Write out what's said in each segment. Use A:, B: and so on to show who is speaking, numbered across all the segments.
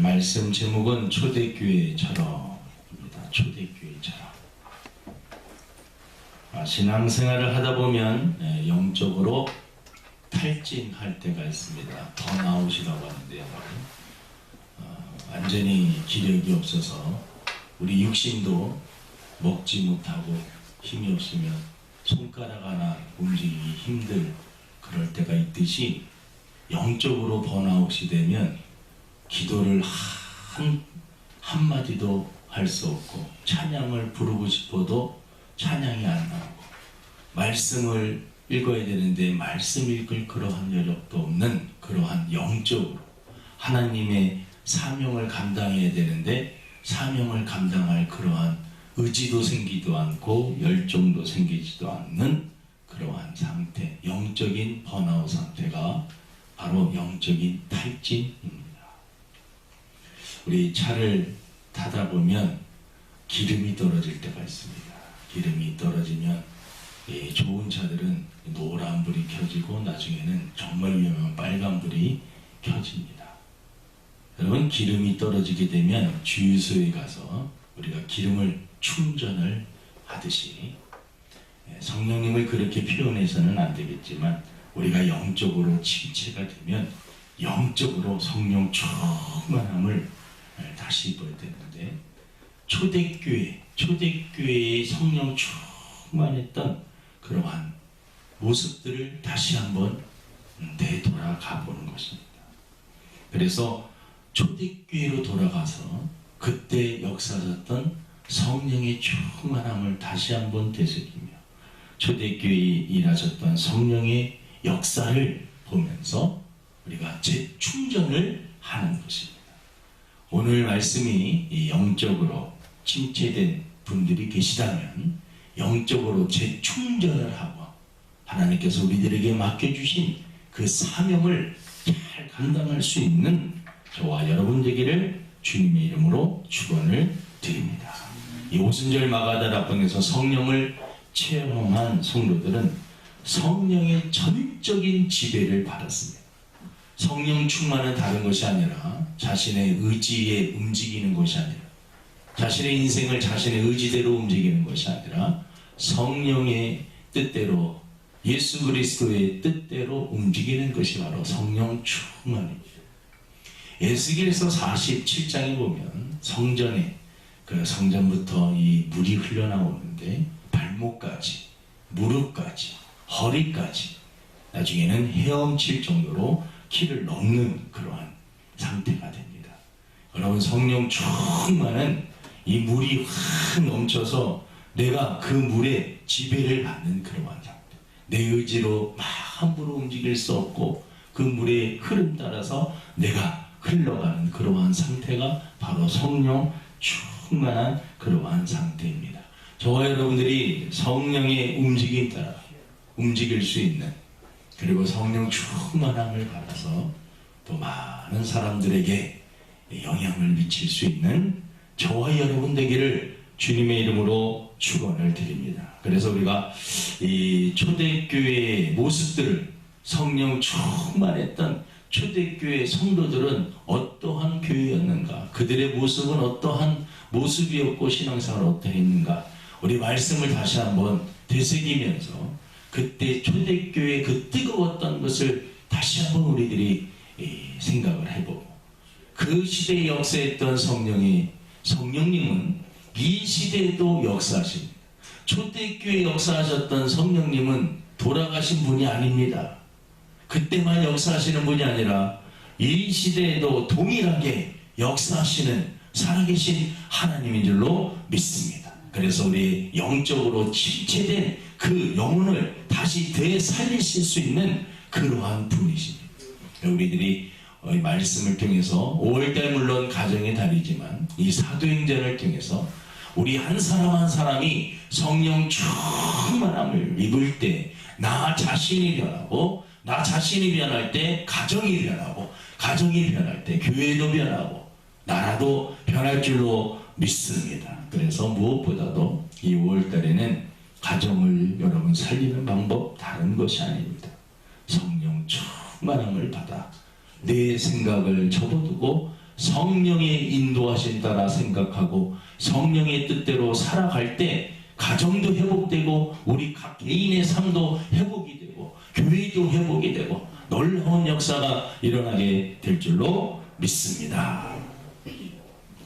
A: 말씀 제목은 초대교회처럼입니다. 초대교회처럼. 신앙생활을 하다 보면 영적으로 탈진할 때가 있습니다. 번아웃이라고 하는데요. 완전히 기력이 없어서 우리 육신도 먹지 못하고 힘이 없으면 손가락 하나 움직이기 힘들 그럴 때가 있듯이 영적으로 번아웃이 되면 기도를 한마디도 할 수 없고 찬양을 부르고 싶어도 찬양이 안 나오고 말씀을 읽어야 되는데 말씀 읽을 그러한 여력도 없는 그러한 영적으로 하나님의 사명을 감당해야 되는데 사명을 감당할 그러한 의지도 생기지도 않고 열정도 생기지도 않는 그러한 상태, 영적인 번아웃 상태가 바로 영적인 탈진입니다. 우리 차를 타다 보면 기름이 떨어질 때가 있습니다. 기름이 떨어지면 좋은 차들은 노란불이 켜지고 나중에는 정말 위험한 빨간불이 켜집니다. 여러분, 기름이 떨어지게 되면 주유소에 가서 우리가 기름을 충전을 하듯이 성령님을 그렇게 표현해서는 안 되겠지만 우리가 영적으로 침체가 되면 영적으로 성령 충만함을 다시 입어야 되는데 초대교회의 성령 충만했던 그러한 모습들을 다시 한번 되돌아가 보는 것입니다. 그래서 초대교회로 돌아가서 그때 역사하셨던 성령의 충만함을 다시 한번 되새기며 초대교회에 일하셨던 성령의 역사를 보면서 우리가 재충전을 하는 것입니다. 오늘 말씀이 영적으로 침체된 분들이 계시다면 영적으로 재충전을 하고 하나님께서 우리들에게 맡겨주신 그 사명을 잘 감당할 수 있는 저와 여러분 되기를 주님의 이름으로 축원을 드립니다. 이 오순절 마가다락방에서 성령을 체험한 성도들은 성령의 전적인 지배를 받았습니다. 성령 충만은 다른 것이 아니라 자신의 의지에 움직이는 것이 아니라 자신의 인생을 자신의 의지대로 움직이는 것이 아니라 성령의 뜻대로 예수 그리스도의 뜻대로 움직이는 것이 바로 성령 충만입니다. 에스겔서 47장에 보면 성전에 그 성전부터 이 물이 흘러나오는데 발목까지 무릎까지 허리까지 나중에는 헤엄칠 정도로 키를 넘는 그러한 상태가 됩니다. 여러분, 성령 충만은 이 물이 확 넘쳐서 내가 그 물에 지배를 받는 그러한 상태. 내 의지로 함부로 움직일 수 없고 그 물의 흐름 따라서 내가 흘러가는 그러한 상태가 바로 성령 충만한 그러한 상태입니다. 저와 여러분들이 성령의 움직임 따라 움직일 수 있는 그리고 성령 충만함을 받아서 또 많은 사람들에게 영향을 미칠 수 있는 저와 여러분 되기를 주님의 이름으로 축원을 드립니다. 그래서 우리가 이 초대교회의 모습들을 성령 충만했던 초대교회 성도들은 어떠한 교회였는가, 그들의 모습은 어떠한 모습이었고 신앙생활은 어떠했는가, 우리 말씀을 다시 한번 되새기면서 그때 초대교회의 그 뜨거웠던 것을 다시 한번 우리들이 생각을 해보고 그 시대에 역사했던 성령님은 이 시대에도 역사하십니다. 초대교회에 역사하셨던 성령님은 돌아가신 분이 아닙니다. 그때만 역사하시는 분이 아니라 이 시대에도 동일하게 역사하시는 살아계신 하나님인 줄로 믿습니다. 그래서 우리 영적으로 침체된 그 영혼을 다시 되살리실 수 있는 그러한 분이십니다. 우리들이 말씀을 통해서 5월달 물론 가정의 달이지만 이 사도행전을 통해서 우리 한 사람 한 사람이 성령 충만함을 입을 때 나 자신이 변하고 나 자신이 변할 때 가정이 변하고 가정이 변할 때 교회도 변하고 나라도 변할 줄로 믿습니다. 그래서 무엇보다도 이 5월달에는 가정을 여러분 살리는 방법 다른 것이 아닙니다. 성령 충만함을 받아 내 생각을 접어두고 성령의 인도하신 따라 생각하고 성령의 뜻대로 살아갈 때 가정도 회복되고 우리 각 개인의 삶도 회복이 되고 교회도 회복이 되고 놀라운 역사가 일어나게 될 줄로 믿습니다.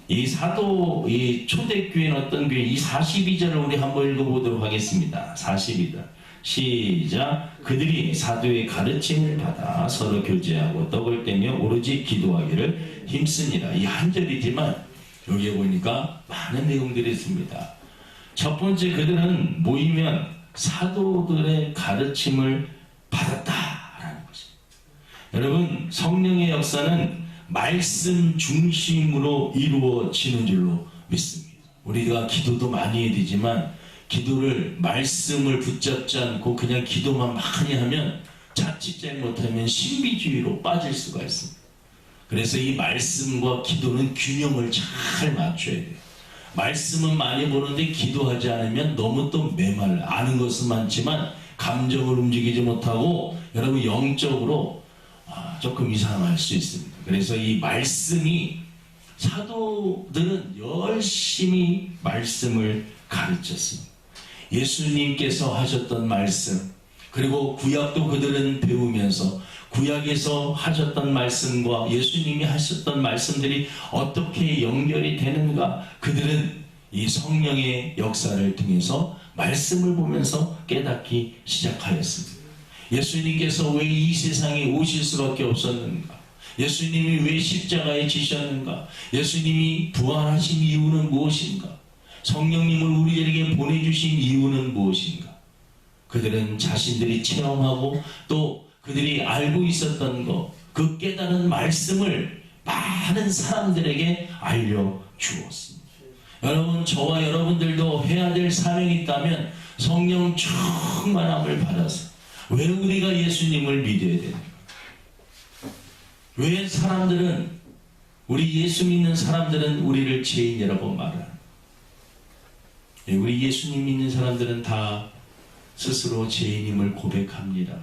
A: 이 사도, 이 초대교회는 어떤 교회, 이 42절을 우리 한번 읽어보도록 하겠습니다. 42절 시작. 그들이 사도의 가르침을 받아 서로 교제하고 떡을 떼며 오로지 기도하기를 힘쓰니라. 이 한 절이지만 여기에 보니까 많은 내용들이 있습니다. 첫 번째, 그들은 모이면 사도들의 가르침을 받았다라는 것입니다. 여러분, 성령의 역사는 말씀 중심으로 이루어지는 줄로 믿습니다. 우리가 기도도 많이 해야 되지만 기도를 말씀을 붙잡지 않고 그냥 기도만 많이 하면 자칫 잘못하면 신비주의로 빠질 수가 있습니다. 그래서 이 말씀과 기도는 균형을 잘 맞춰야 돼요. 말씀은 많이 보는데 기도하지 않으면 너무 또 메말라. 아는 것은 많지만 감정을 움직이지 못하고 여러분 영적으로 조금 이상할 수 있습니다. 그래서 이 말씀이 사도들은 열심히 말씀을 가르쳤습니다. 예수님께서 하셨던 말씀, 그리고 구약도 그들은 배우면서 구약에서 하셨던 말씀과 예수님이 하셨던 말씀들이 어떻게 연결이 되는가, 그들은 이 성령의 역사를 통해서 말씀을 보면서 깨닫기 시작하였습니다. 예수님께서 왜 이 세상에 오실 수밖에 없었는가? 예수님이 왜 십자가에 지셨는가? 예수님이 부활하신 이유는 무엇인가? 성령님을 우리에게 보내주신 이유는 무엇인가? 그들은 자신들이 체험하고 또 그들이 알고 있었던 것, 그 깨달은 말씀을 많은 사람들에게 알려주었습니다. 여러분, 저와 여러분들도 해야 될 사명이 있다면 성령 충만함을 받아서 왜 우리가 예수님을 믿어야 되는가? 왜 사람들은, 우리 예수 믿는 사람들은 우리를 죄인이라고 말하는? 우리 예수님 믿는 사람들은 다 스스로 죄인임을 고백합니다.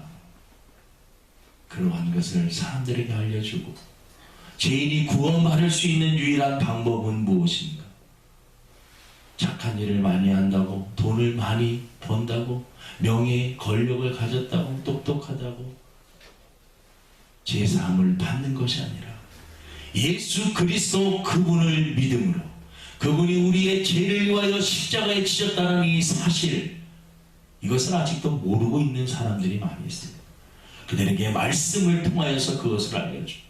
A: 그러한 것을 사람들에게 알려주고, 죄인이 구원받을 수 있는 유일한 방법은 무엇인가? 착한 일을 많이 한다고, 돈을 많이 번다고, 명예, 권력을 가졌다고, 똑똑하다고 제사함을 받는 것이 아니라 예수 그리스도 그분을 믿음으로, 그분이 우리의 죄를 위하여 십자가에 지셨다는 이 사실, 이것을 아직도 모르고 있는 사람들이 많이 있습니다. 그들에게 말씀을 통하여서 그것을 알려줍니다.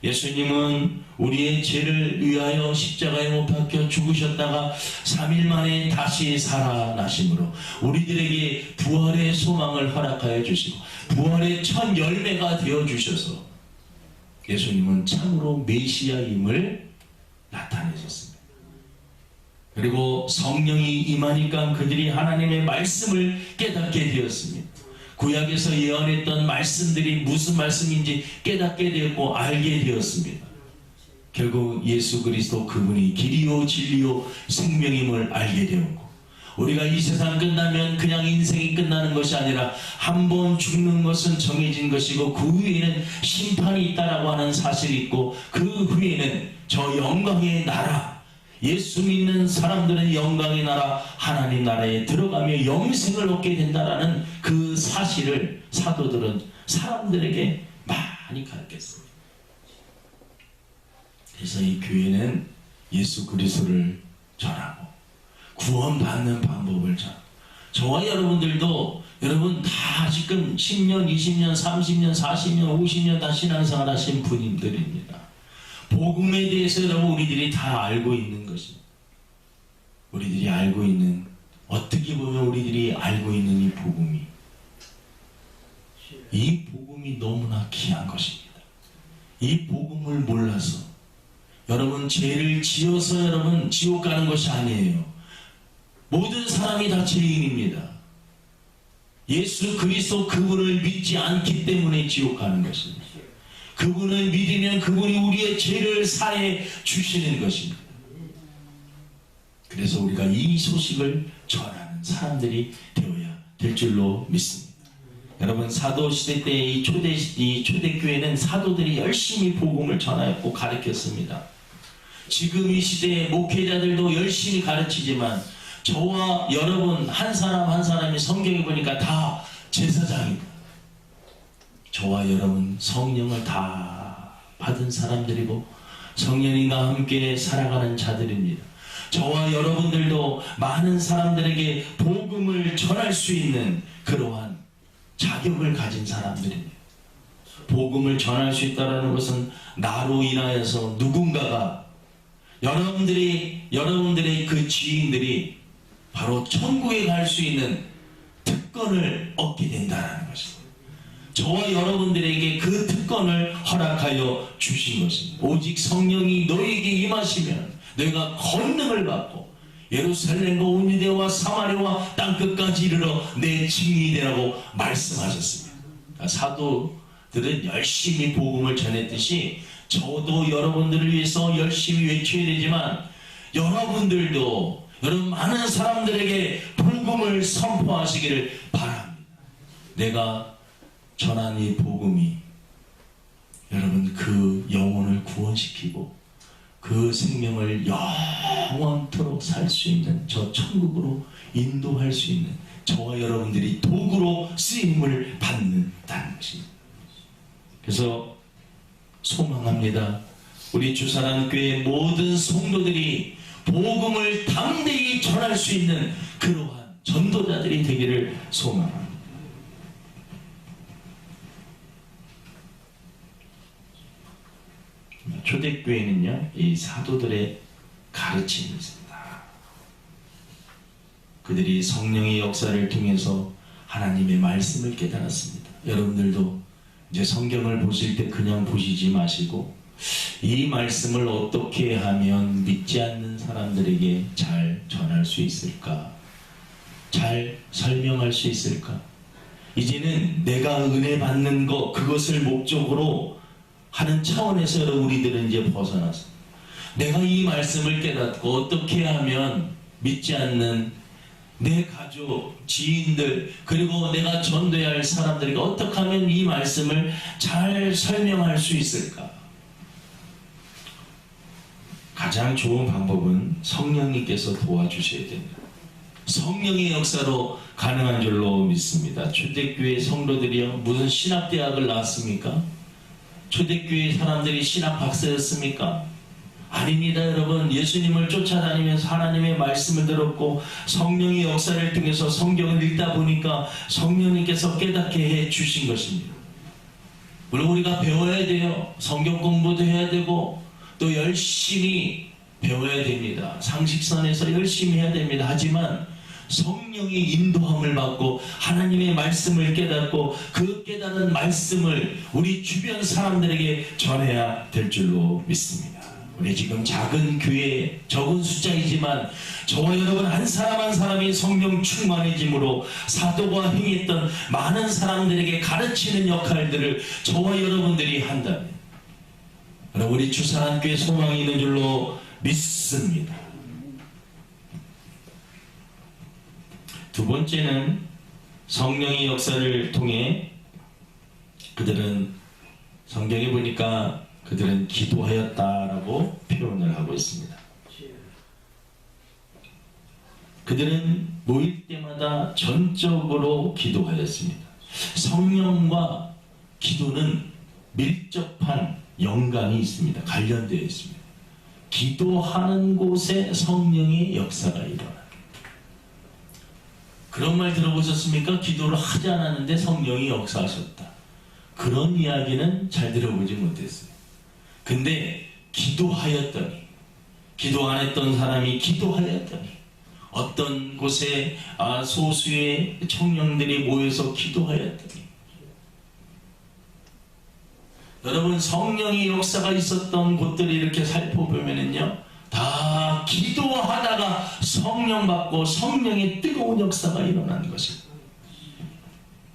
A: 예수님은 우리의 죄를 위하여 십자가에 못 박혀 죽으셨다가 3일 만에 다시 살아나심으로 우리들에게 부활의 소망을 허락하여 주시고 부활의 첫 열매가 되어 주셔서 예수님은 참으로 메시아임을 나타내셨습니다. 그리고 성령이 임하니까 그들이 하나님의 말씀을 깨닫게 되었습니다. 구약에서 예언했던 말씀들이 무슨 말씀인지 깨닫게 되었고 알게 되었습니다. 결국 예수 그리스도 그분이 길이요 진리요 생명임을 알게 되었고, 우리가 이 세상 끝나면 그냥 인생이 끝나는 것이 아니라 한 번 죽는 것은 정해진 것이고 그 후에는 심판이 있다라고 하는 사실이 있고, 그 후에는 저 영광의 나라, 예수 믿는 사람들은 영광의 나라 하나님 나라에 들어가며 영생을 얻게 된다라는 그 사실을 사도들은 사람들에게 많이 가르쳤습니다. 그래서 이 교회는 예수 그리스도를 전하고 구원받는 방법을 전하고, 저와 여러분들도 여러분 다 지금 10년, 20년, 30년, 40년, 50년 다 신앙생활 하신 분들입니다. 복음에 대해서 여러분 우리들이 다 알고 있는 것입니다. 우리들이 알고 있는, 어떻게 보면 우리들이 알고 있는 이 복음이 너무나 귀한 것입니다. 이 복음을 몰라서 여러분 죄를 지어서 여러분 지옥 가는 것이 아니에요. 모든 사람이 다 죄인입니다. 예수 그리스도 그분을 믿지 않기 때문에 지옥 가는 것입니다. 그분을 믿으면 그분이 우리의 죄를 사해 주시는 것입니다. 그래서 우리가 이 소식을 전하는 사람들이 되어야 될 줄로 믿습니다. 여러분, 사도시대 때 이 초대교회는 사도들이 열심히 복음을 전하였고 가르쳤습니다. 지금 이 시대에 목회자들도 열심히 가르치지만 저와 여러분 한 사람 한 사람이 성경에 보니까 다 제사장입니다. 저와 여러분 성령을 다 받은 사람들이고 성령님과 함께 살아가는 자들입니다. 저와 여러분들도 많은 사람들에게 복음을 전할 수 있는 그러한 자격을 가진 사람들입니다. 복음을 전할 수 있다는 것은 나로 인하여서 누군가가 여러분들의 그 지인들이 바로 천국에 갈 수 있는 특권을 얻게 된다는 것입니다. 저와 여러분들에게 그 특권을 허락하여 주신 것입니다. 오직 성령이 너에게 임하시면 너희가 권능을 받고 예루살렘과 온 유대와 사마리아와 땅끝까지 이르러 내 증인이 되라고 말씀하셨습니다. 사도들은 열심히 복음을 전했듯이 저도 여러분들을 위해서 열심히 외쳐야 되지만 여러분들도 여러분 많은 사람들에게 복음을 선포하시기를 바랍니다. 내가 전한 이 복음이 여러분 그 영혼을 구원시키고 그 생명을 영원토록 살 수 있는 저 천국으로 인도할 수 있는 저와 여러분들이 도구로 쓰임을 받는다는 것입니다. 그래서 소망합니다. 우리 주사랑교회 모든 성도들이 복음을 담대히 전할 수 있는 그러한 전도자들이 되기를 소망합니다. 초대교회는요, 이 사도들의 가르침이 있습니다. 그들이 성령의 역사를 통해서 하나님의 말씀을 깨달았습니다. 여러분들도 이제 성경을 보실 때 그냥 보시지 마시고 이 말씀을 어떻게 하면 믿지 않는 사람들에게 잘 전할 수 있을까? 잘 설명할 수 있을까? 이제는 내가 은혜 받는 것, 그것을 목적으로 하는 차원에서 우리들은 이제 벗어났어. 내가 이 말씀을 깨닫고 어떻게 하면 믿지 않는 내 가족, 지인들, 그리고 내가 전도해야 할 사람들에게 어떻게 하면 이 말씀을 잘 설명할 수 있을까? 가장 좋은 방법은 성령님께서 도와주셔야 됩니다. 성령의 역사로 가능한 줄로 믿습니다. 초대교회 성도들이요, 무슨 신학대학을 나왔습니까? 초대교회 사람들이 신학 박사였습니까? 아닙니다. 여러분, 예수님을 쫓아다니면서 하나님의 말씀을 들었고 성령의 역사를 통해서 성경을 읽다 보니까 성령님께서 깨닫게 해 주신 것입니다. 물론 우리가 배워야 돼요. 성경 공부도 해야 되고 또 열심히 배워야 됩니다. 상식선에서 열심히 해야 됩니다. 하지만 성령의 인도함을 받고 하나님의 말씀을 깨닫고 그 깨달은 말씀을 우리 주변 사람들에게 전해야 될 줄로 믿습니다. 우리 지금 작은 교회, 적은 숫자이지만 저와 여러분 한 사람 한 사람이 성령 충만해짐으로 사도가 행했던 많은 사람들에게 가르치는 역할들을 저와 여러분들이 한다면 우리 주사랑교회 소망이 있는 줄로 믿습니다. 두 번째는 성령의 역사를 통해 그들은 성경에 보니까 그들은 기도하였다라고 표현을 하고 있습니다. 그들은 모일 때마다 전적으로 기도하였습니다. 성령과 기도는 밀접한 연관이 있습니다. 관련되어 있습니다. 기도하는 곳에 성령의 역사가 일어납니다. 그런 말 들어보셨습니까? 기도를 하지 않았는데 성령이 역사하셨다. 그런 이야기는 잘 들어보지 못했어요. 근데 기도하였더니, 기도 안 했던 사람이 기도하였더니 어떤 곳에 소수의 청년들이 모여서 기도하였더니 여러분 성령의 역사가 있었던 곳들을 이렇게 살펴보면은요 다 기도하다가 성령 받고 성령의 뜨거운 역사가 일어나는 것입니다.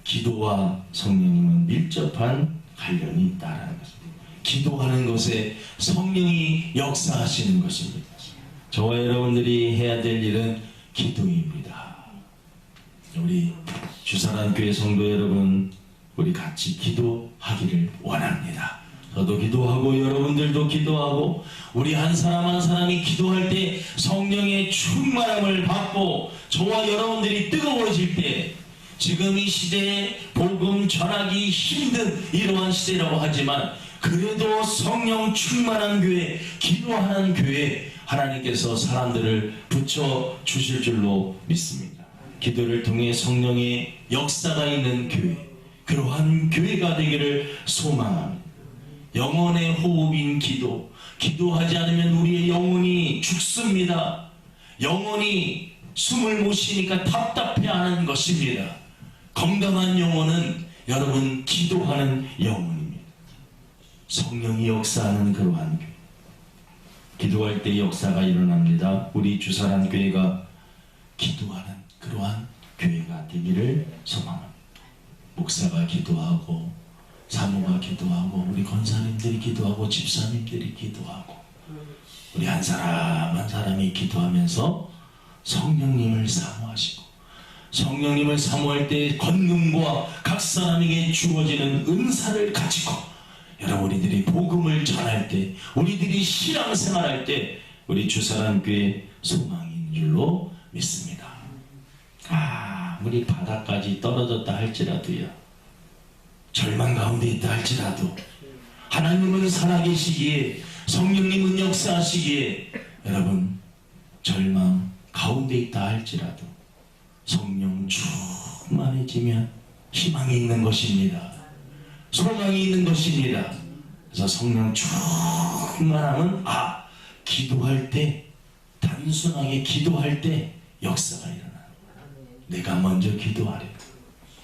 A: 기도와 성령님은 밀접한 관련이 있다는 것입니다. 기도하는 것에 성령이 역사하시는 것입니다. 저와 여러분들이 해야 될 일은 기도입니다. 우리 주사랑교회 성도 여러분, 우리 같이 기도하기를 원합니다. 저도 기도하고 여러분들도 기도하고 우리 한 사람 한 사람이 기도할 때 성령의 충만함을 받고 저와 여러분들이 뜨거워질 때, 지금 이 시대에 복음 전하기 힘든 이러한 시대라고 하지만 그래도 성령 충만한 교회, 기도하는 교회, 하나님께서 사람들을 붙여 주실 줄로 믿습니다. 기도를 통해 성령의 역사가 있는 교회, 그러한 교회가 되기를 소망합니다. 영혼의 호흡인 기도, 기도하지 않으면 우리의 영혼이 죽습니다. 영혼이 숨을 못 쉬니까 답답해하는 것입니다. 건강한 영혼은 여러분 기도하는 영혼입니다. 성령이 역사하는 그러한 교회, 기도할 때 역사가 일어납니다. 우리 주사랑 교회가 기도하는 그러한 교회가 되기를 소망합니다. 목사가 기도하고 사모가 기도하고 우리 권사님들이 기도하고 집사님들이 기도하고 우리 한 사람 한 사람이 기도하면서 성령님을 사모하시고, 성령님을 사모할 때 권능과 각 사람에게 주어지는 은사를 가지고 여러분 우리들이 복음을 전할 때, 우리들이 신앙생활할 때 우리 주사랑교회 소망인 줄로 믿습니다. 우리 바닥까지 떨어졌다 할지라도요, 절망 가운데 있다 할지라도 하나님은 살아계시기에, 성령님은 역사하시기에 여러분 절망 가운데 있다 할지라도 성령 충만해지면 희망이 있는 것입니다. 소망이 있는 것입니다. 그래서 성령 충만함은 기도할 때, 단순하게 기도할 때 역사가 일어나는 거예요. 내가 먼저 기도하래.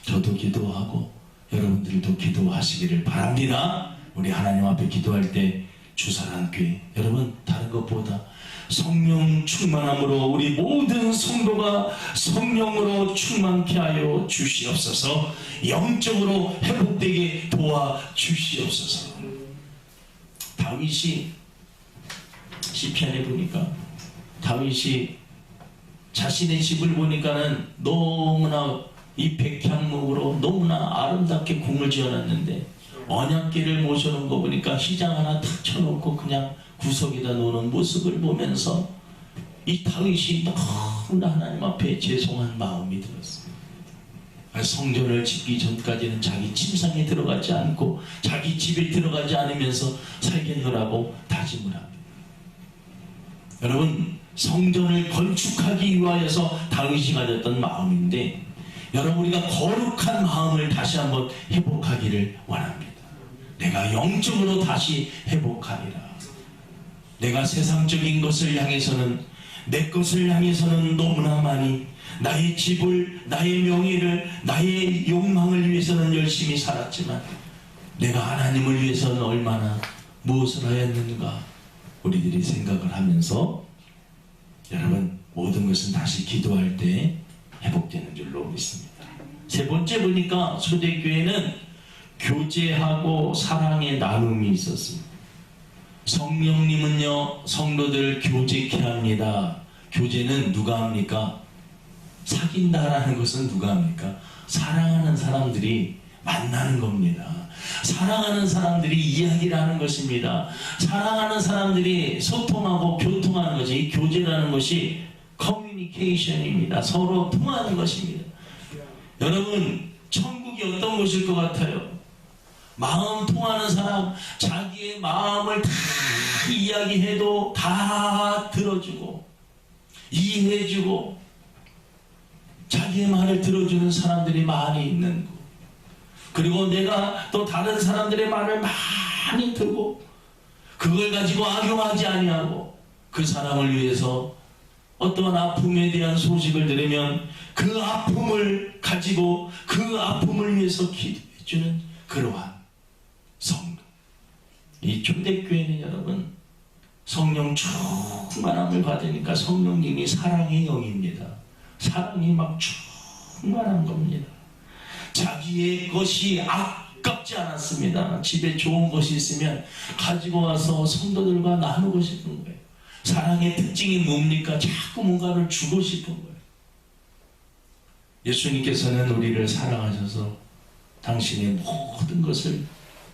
A: 저도 기도하고 여러분들도 기도하시기를 바랍니다. 우리 하나님 앞에 기도할 때 주사랑교회 여러분, 다른 것보다 성령 충만함으로 우리 모든 성도가 성령으로 충만케 하여 주시옵소서. 영적으로 회복되게 도와주시옵소서. 다윗이 시편에 보니까 다윗이 자신의 집을 보니까는 너무나 이 백향목으로 너무나 아름답게 궁을 지어놨는데 언약궤를 모셔놓은 거 보니까 휘장 하나 탁 쳐놓고 그냥 구석에다 놓는 모습을 보면서 이 다윗이 너무나 하나님 앞에 죄송한 마음이 들었습니다. 성전을 짓기 전까지는 자기 침상에 들어가지 않고 자기 집에 들어가지 않으면서 살겠노라고 다짐을 합니다. 여러분, 성전을 건축하기 위하여서 다윗이 가졌던 마음인데, 여러분 우리가 거룩한 마음을 다시 한번 회복하기를 원합니다. 내가 영적으로 다시 회복하리라. 내가 세상적인 것을 향해서는, 내 것을 향해서는 너무나 많이 나의 집을, 나의 명예를, 나의 욕망을 위해서는 열심히 살았지만 내가 하나님을 위해서는 얼마나 무엇을 하였는가 우리들이 생각을 하면서 여러분 모든 것은 다시 기도할 때 회복되는 줄로 믿습니다. 세 번째 보니까 초대교회는 교제하고 사랑의 나눔이 있었습니다. 성령님은요 성도들을 교제케 합니다. 교제는 누가 합니까? 사귄다라는 것은 누가 합니까? 사랑하는 사람들이 만나는 겁니다. 사랑하는 사람들이 이야기를 하는 것입니다. 사랑하는 사람들이 소통하고 교통하는 것이, 이 교제라는 것이 커뮤니케이션입니다. 서로 통하는 것입니다. 여러분, 천국이 어떤 곳일 것 같아요? 마음 통하는 사람, 자기의 마음을 다 이야기해도 다 들어주고 이해해주고 자기의 말을 들어주는 사람들이 많이 있는 곳. 그리고 내가 또 다른 사람들의 말을 많이 듣고 그걸 가지고 악용하지 아니하고 그 사람을 위해서 어떤 아픔에 대한 소식을 들으면 그 아픔을 가지고 그 아픔을 위해서 기도해주는 그러한 성도. 이 초대교회는 여러분 성령 충만함을 받으니까 성령님이 사랑의 영입니다. 사랑이 막 충만한 겁니다. 자기의 것이 아깝지 않았습니다. 집에 좋은 것이 있으면 가지고 와서 성도들과 나누고 싶은 거예요. 사랑의 특징이 뭡니까? 자꾸 뭔가를 주고 싶은 거예요. 예수님께서는 우리를 사랑하셔서 당신의 모든 것을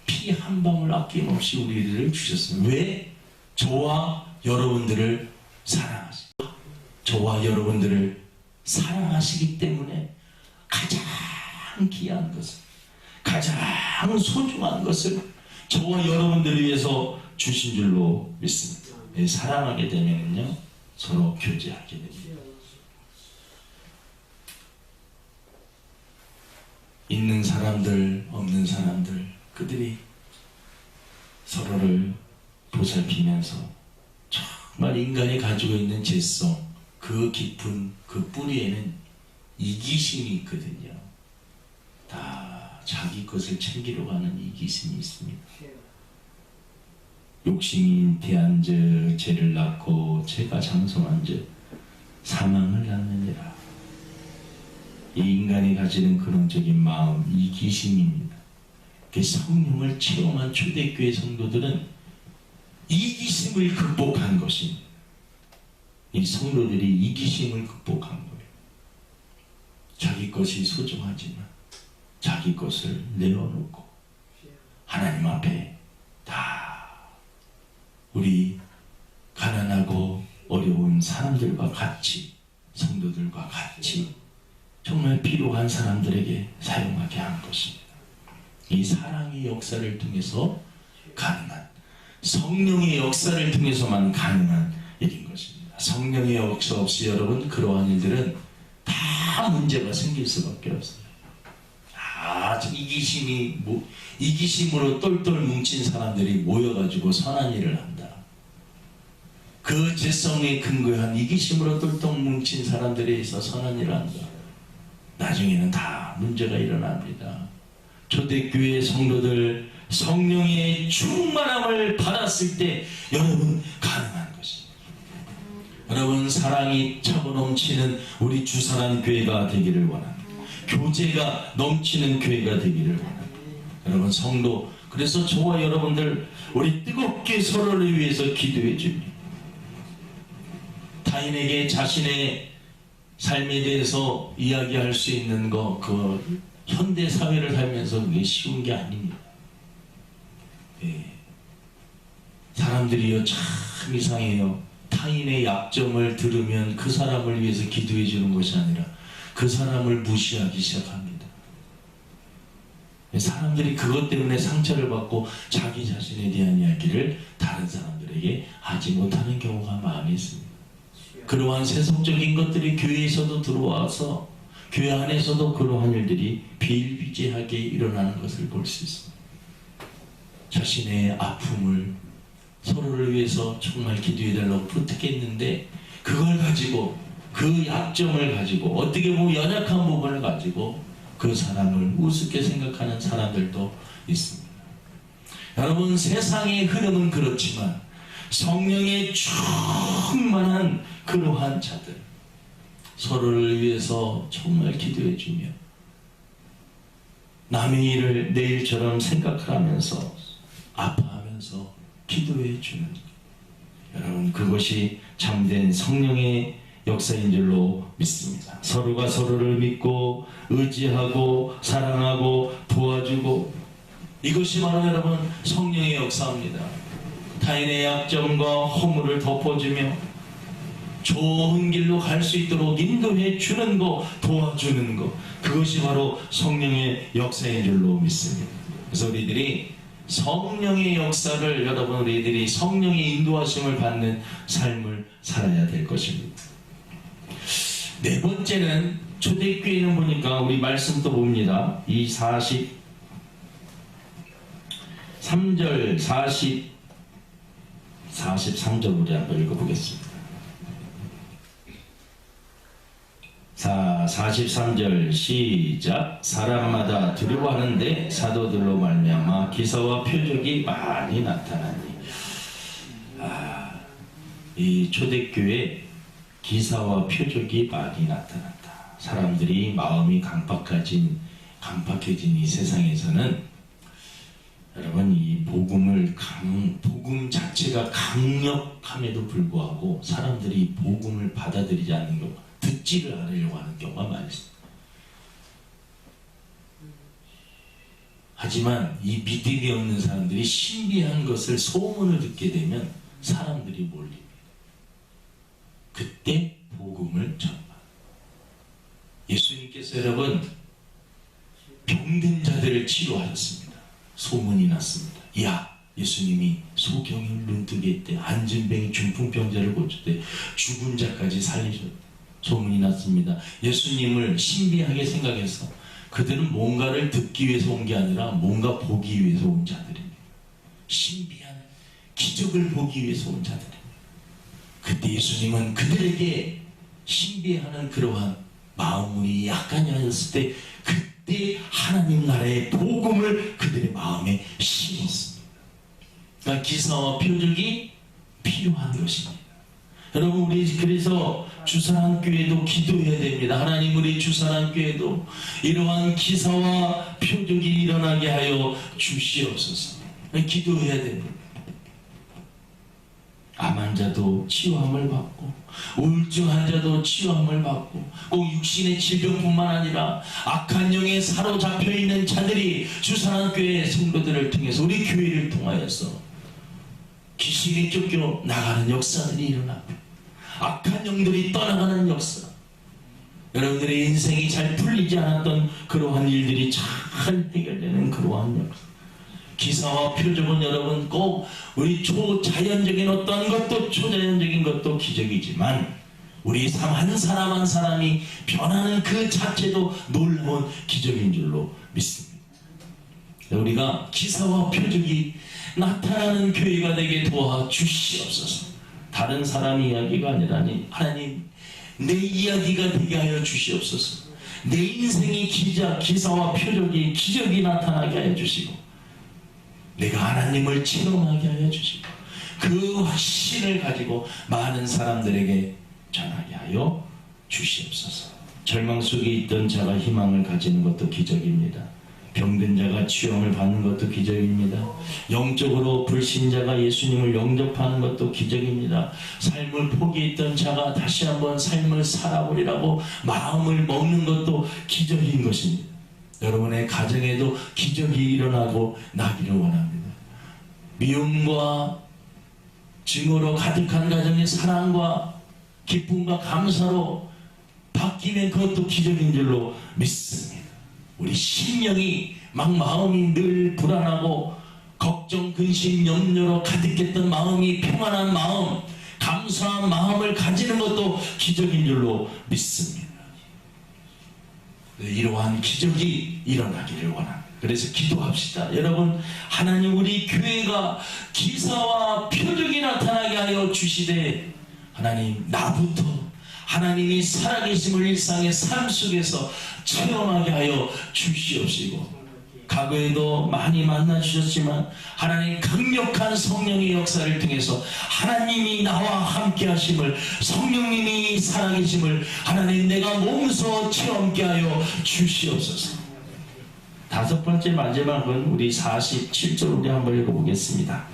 A: 피 한 방울 아낌없이 우리를 주셨습니다. 왜? 저와 여러분들을 저와 여러분들을 사랑하시기 때문에 가장 귀한 것을, 가장 소중한 것을 저와 여러분들을 위해서 주신 줄로 믿습니다. 사랑하게 되면요 서로 교제하게 됩니다. 있는 사람들, 없는 사람들, 그들이 서로를 보살피면서 정말 인간이 가지고 있는 죄성, 그 깊은 그 뿌리에는 이기심이 있거든요. 다 자기 것을 챙기려고 하는 이기심이 있습니다. 욕심이 잉태한 즉 죄를 낳고 죄가 장성한 즉 사망을 낳느니라. 이 인간이 가지는 근원적인 마음, 이기심입니다. 성령을 체험한 초대교회 성도들은 이기심을 극복한 것입니다. 이 성도들이 이기심을 극복한 거예요. 자기 것이 소중하지만 자기 것을 내어놓고 하나님 앞에 다 우리 가난하고 어려운 사람들과 같이, 성도들과 같이 정말 필요한 사람들에게 사용하게 한 것입니다. 이 사랑의 역사를 통해서 가능한, 성령의 역사를 통해서만 가능한 일인 것입니다. 성령의 역사 없이 여러분 그러한 일들은 다 문제가 생길 수밖에 없어요. 이기심으로 똘똘 뭉친 사람들이 모여가지고 선한 일을 한다. 그 죄성에 근거한 이기심으로 똘똘 뭉친 사람들에 의해서 선한 일을 한다. 나중에는 다 문제가 일어납니다. 초대교회 성도들 성령의 충만함을 받았을 때 여러분 가능한 것입니다. 여러분 사랑이 차고 넘치는 우리 주사랑 교회가 되기를 원합니다. 교제가 넘치는 교회가 되기를 원합니다. 여러분 성도, 그래서 저와 여러분들 우리 뜨겁게 서로를 위해서 기도해 줍니다. 타인에게 자신의 삶에 대해서 이야기할 수 있는 거, 그 현대 사회를 살면서 그게 쉬운 게 아닙니다. 사람들이요 참 이상해요. 타인의 약점을 들으면 그 사람을 위해서 기도해 주는 것이 아니라 그 사람을 무시하기 시작합니다. 사람들이 그것 때문에 상처를 받고 자기 자신에 대한 이야기를 다른 사람들에게 하지 못하는 경우가 많이 있습니다. 그러한 세속적인 것들이 교회에서도 들어와서 교회 안에서도 그러한 일들이 비일비재하게 일어나는 것을 볼 수 있습니다. 자신의 아픔을 서로를 위해서 정말 기도해달라고 부탁했는데 그걸 가지고, 그 약점을 가지고, 어떻게 보면 연약한 부분을 가지고 그 사람을 우습게 생각하는 사람들도 있습니다. 여러분 세상의 흐름은 그렇지만 성령의 충만한 그러한 자들, 서로를 위해서 정말 기도해주며 남의 일을 내 일처럼 생각하면서 아파하면서 기도해주는 것, 여러분 그것이 참된 성령의 역사인 줄로 믿습니다. 서로가 서로를 믿고 의지하고 사랑하고 도와주고, 이것이 바로 여러분 성령의 역사입니다. 타인의 약점과 허물을 덮어주며 좋은 길로 갈 수 있도록 인도해 주는 것, 도와주는 것, 그것이 바로 성령의 역사인 줄로 믿습니다. 그래서 우리들이 성령의 역사를, 여러분 우리들이 성령의 인도하심을 받는 삶을 살아야 될 것입니다. 네 번째는, 초대교회는 보니까 우리 말씀도 봅니다. 이 43절 43절 우리 한번 읽어보겠습니다. 43절 시작. 사람마다 두려워하는데 사도들로 말미암아 기사와 표적이 많이 나타나니. 이 초대교회 기사와 표적이 많이 나타났다. 사람들이 마음이 강팍해진 이 세상에서는 여러분 이 복음 자체가 강력함에도 불구하고 사람들이 복음을 받아들이지 않는 경우, 듣지를 않으려고 하는 경우가 많이 있습니다. 하지만 이 믿음이 없는 사람들이 신비한 것을 소문을 듣게 되면 사람들이 몰립니다. 그때 복음을 전파. 예수님께서 여러분 병든 자들을 치료하셨습니다. 소문이 났습니다. 야, 예수님이 소경이 눈뜨게 했대. 안진뱅이 중풍병자를 고쳤대. 죽은 자까지 살리셨대. 소문이 났습니다. 예수님을 신비하게 생각해서 그들은 뭔가를 듣기 위해서 온 게 아니라 뭔가 보기 위해서 온 자들입니다. 신비한 기적을 보기 위해서 온 자들입니다. 그때 예수님은 그들에게 신비하는 그러한 마음이 약간이 하였을 때 그때 하나님 나라의 복음을 그들의 마음에 심었습니다. 그러니까 기사와 표적이 필요한 것입니다. 여러분, 우리 그래서 주사랑교회도 기도해야 됩니다. 하나님, 우리 주사랑교회도 이러한 기사와 표적이 일어나게 하여 주시옵소서. 기도해야 됩니다. 암 환자도 치유함을 받고, 우울증 환자도 치유함을 받고, 꼭 육신의 질병뿐만 아니라 악한 영에 사로잡혀 있는 자들이 주사랑교회 성도들을 통해서, 우리 교회를 통하여서 귀신이 쫓겨 나가는 역사들이 일어나고, 악한 영들이 떠나가는 역사, 여러분들의 인생이 잘 풀리지 않았던 그러한 일들이 잘 해결되는 그러한 역사. 기사와 표적은 여러분 꼭 우리 초자연적인 어떠한 것도 초자연적인 것도 기적이지만 우리 삶 한 사람 한 사람이 변하는 그 자체도 놀라운 기적인 줄로 믿습니다. 우리가 기사와 표적이 나타나는 교회가 되게 도와주시옵소서. 다른 사람 이야기가 아니라 하나님, 내 이야기가 되게 하여 주시옵소서. 내 인생이 기사와 표적이 기적이 나타나게 하여 주시고, 내가 하나님을 체험하게 하여 주시고, 그 확신을 가지고 많은 사람들에게 전하게 하여 주시옵소서. 절망 속에 있던 자가 희망을 가지는 것도 기적입니다. 병든 자가 치유함을 받는 것도 기적입니다. 영적으로 불신자가 예수님을 영접하는 것도 기적입니다. 삶을 포기했던 자가 다시 한번 삶을 살아보리라고 마음을 먹는 것도 기적인 것입니다. 여러분의 가정에도 기적이 일어나고 나기를 원합니다. 미움과 증오로 가득한 가정의 사랑과 기쁨과 감사로 바뀌면 그것도 기적인 줄로 믿습니다. 우리 심령이 마음이 늘 불안하고 걱정, 근심, 염려로 가득했던 마음이 평안한 마음, 감사한 마음을 가지는 것도 기적인 줄로 믿습니다. 이러한 기적이 일어나기를 원합니다. 그래서 기도합시다. 여러분, 하나님, 우리 교회가 기사와 표적이 나타나게 하여 주시되, 하나님, 나부터 하나님이 살아계심을 일상의 삶 속에서 체험하게 하여 주시옵시고, 과거에도 많이 만나주셨지만 하나님 강력한 성령의 역사를 통해서 하나님이 나와 함께 하심을, 성령님이 살아계심을 하나님 내가 몸소 체험케 하여 주시옵소서. 다섯 번째 마지막은 우리 47절 우리 한번 읽어보겠습니다.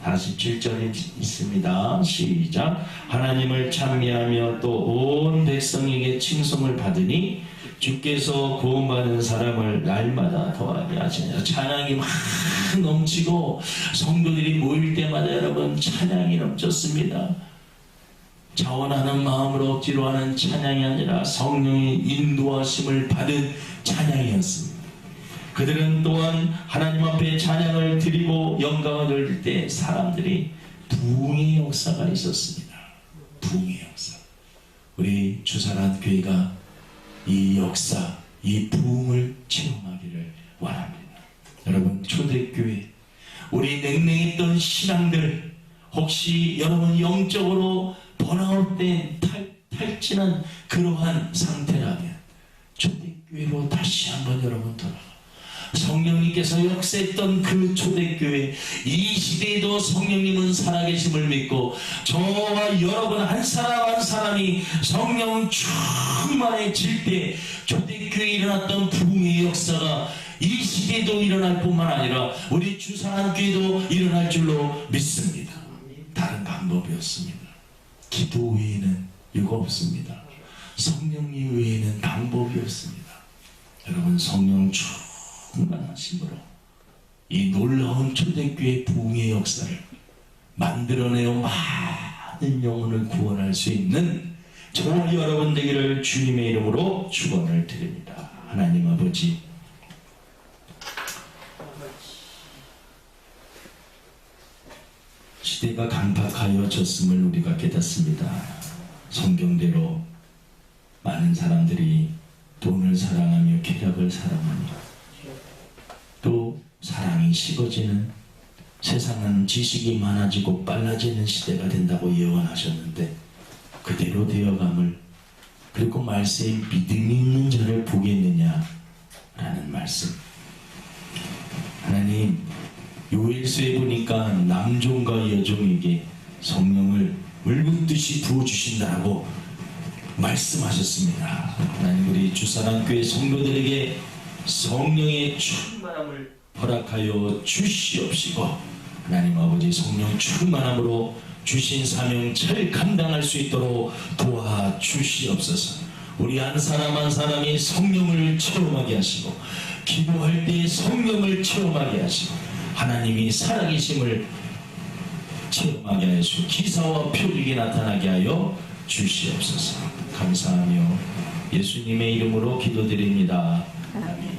A: 47절이 있습니다. 시작. 하나님을 찬미하며 또 온 백성에게 칭송을 받으니 주께서 구원받는 사람을 날마다 더하게 하시냐. 찬양이 막 넘치고 성도들이 모일 때마다 여러분 찬양이 넘쳤습니다. 자원하는 마음으로 억지로 하는 찬양이 아니라 성령의 인도하심을 받은 찬양이었습니다. 그들은 또한 하나님 앞에 찬양을 드리고 영광을 돌릴 때 사람들이 부흥의 역사가 있었습니다. 부흥의 역사. 우리 주사랑 교회가 이 역사, 이 부흥을 체험하기를 원합니다. 여러분, 초대교회, 우리 냉랭했던 신앙들, 혹시 여러분 영적으로 번아웃된 탈진한 그러한 상태라면 초대교회로 다시 한번 여러분 돌아가. 성령님께서 역사했던 그 초대교회, 이 시대에도 성령님은 살아계심을 믿고 저와 여러분 한 사람 한 사람이 성령 충만해질 때 초대교회에 일어났던 부흥의 역사가 이 시대에도 일어날 뿐만 아니라 우리 주사랑교회도 일어날 줄로 믿습니다. 다른 방법이 없습니다. 기도 외에는 이거 없습니다. 성령님 외에는 방법이 없습니다. 여러분, 성령 충만하심으로 이 놀라운 초대교회 부흥의 역사를 만들어내어 많은 영혼을 구원할 수 있는 저와 여러분 되기를 주님의 이름으로 축원을 드립니다. 하나님 아버지, 시대가 강팍하여졌음을 우리가 깨닫습니다. 성경대로 많은 사람들이 돈을 사랑하며 쾌락을 사랑하며 또 사랑이 식어지는, 세상은 지식이 많아지고 빨라지는 시대가 된다고 예언하셨는데 그대로 되어감을, 그리고 말세에 믿음이 있는 자를 보겠느냐 라는 말씀. 하나님, 요일서에 보니까 남종과 여종에게 성령을 물붓듯이 부어주신다고 말씀하셨습니다. 하나님, 우리 주사랑교회 성도들에게 성령의 충만함을 허락하여 주시옵시고, 하나님 아버지 성령 충만함으로 주신 사명 잘 감당할 수 있도록 도와주시옵소서. 우리 한 사람 한 사람이 성령을 체험하게 하시고, 기도할 때 성령을 체험하게 하시고, 하나님이 살아계심을 체험하게 하시고 기사와 표적이 나타나게 하여 주시옵소서. 감사하며 예수님의 이름으로 기도드립니다. 아멘.